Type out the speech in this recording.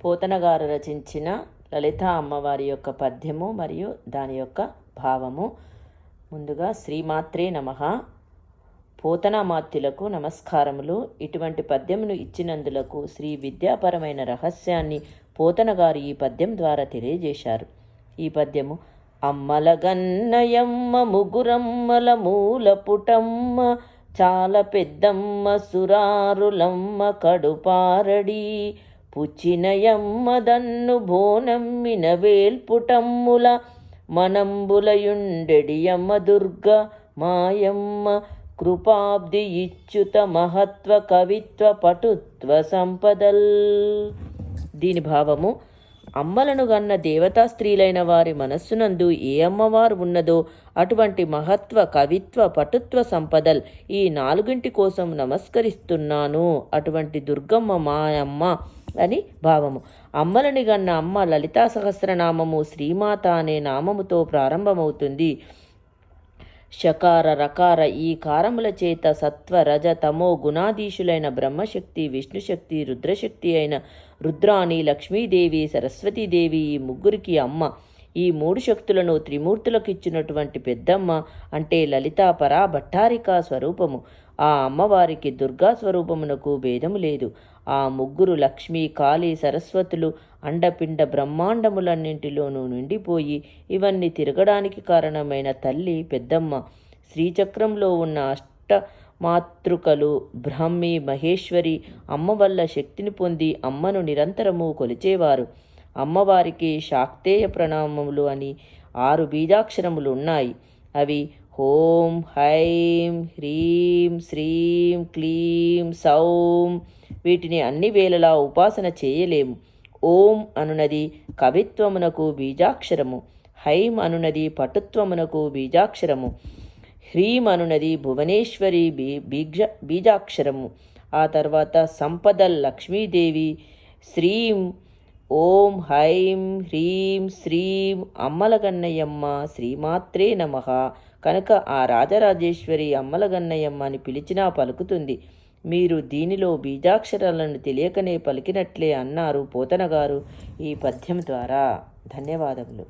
పోతన గారు రచించిన లలిత అమ్మవారి యొక్క పద్యము మరియు దాని యొక్క భావము. ముందుగా శ్రీమాత్రే నమః. పోతనామాత్యులకు నమస్కారములు. ఇటువంటి పద్యమును ఇచ్చినందులకు శ్రీ విద్యాపరమైన రహస్యాన్ని పోతన గారు ఈ పద్యం ద్వారా తెలియజేశారు. ఈ పద్యము: అమ్మల గన్నయమ్మ ముగురమ్మల మూల పుటమ్మ, చాలా పెద్దమ్మ సురారులమ్మ కడుపారడి, పుచ్చినయమ్మ దన్ను బోనమ్మిన వేల్పుటమ్ముల, మనంబులయుండెడియమ్మ దుర్గ మాయమ్మ, కృపాబ్ది ఇచ్యుత మహత్వ కవిత్వ పటుత్వ సంపదల్. దీని భావము: అమ్మలను గన్న దేవతా స్త్రీలైన వారి మనస్సునందు ఏ అమ్మవారు ఉన్నదో అటువంటి మహత్వ కవిత్వ పటుత్వ సంపదల్ ఈ నాలుగింటి కోసం నమస్కరిస్తున్నాను. అటువంటి దుర్గమ్మ మా అమ్మ అని భావము. అమ్మలని గన్న అమ్మ లలితా సహస్రనామము శ్రీమాత అనే నామముతో ప్రారంభమవుతుంది. షకార రకార ఈ కారముల చేత సత్వ రజ తమో గుణాధీశులైన బ్రహ్మశక్తి, విష్ణుశక్తి, రుద్రశక్తి అయిన రుద్రాణి, లక్ష్మీదేవి, సరస్వతీదేవి ఈ ముగ్గురికి అమ్మ. ఈ మూడు శక్తులను త్రిమూర్తులకు ఇచ్చినటువంటి పెద్దమ్మ అంటే లలితా పరా భట్టారికా స్వరూపము. ఆ అమ్మవారికి దుర్గా స్వరూపమునకు భేదము లేదు. ఆ ముగ్గురు లక్ష్మీ, కాళీ, సరస్వతులు అండపిండ బ్రహ్మాండములన్నింటిలోనూ నిండిపోయి ఇవన్నీ తిరగడానికి కారణమైన తల్లి పెద్దమ్మ. శ్రీచక్రంలో ఉన్న అష్టమాతృకలు బ్రాహ్మి, మహేశ్వరి అమ్మ వల్ల శక్తిని పొంది అమ్మను నిరంతరము కొలిచేవారు. అమ్మవారికి శాక్తేయ ప్రణామములు అని 6 బీజాక్షరములు ఉన్నాయి. అవి ఓం, హైం, హ్రీం, శ్రీం, క్లీం, సౌం. వీటిని అన్ని వేళలా ఉపాసన చేయలేము. ఓం అనునది కవిత్వమునకు బీజాక్షరము, హైం అనునది పటుత్వమునకు బీజాక్షరము, హ్రీం అనునది భువనేశ్వరి బీజాక్షరము. ఆ తర్వాత సంపదల్ లక్ష్మీదేవి, శ్రీం ఓం, హైం, హ్రీం, శ్రీం అమ్మలగన్నయమ్మ శ్రీమాత్రే నమః. కనుక ఆ రాజరాజేశ్వరి అమ్మలగన్నయమ్మ అని పిలిచినా పలుకుతుంది. మీరు దీనిలో బీజాక్షరాలను తెలియకనే పలికినట్లే అన్నారు పోతన గారు ఈ పద్యం ద్వారా. ధన్యవాదములు.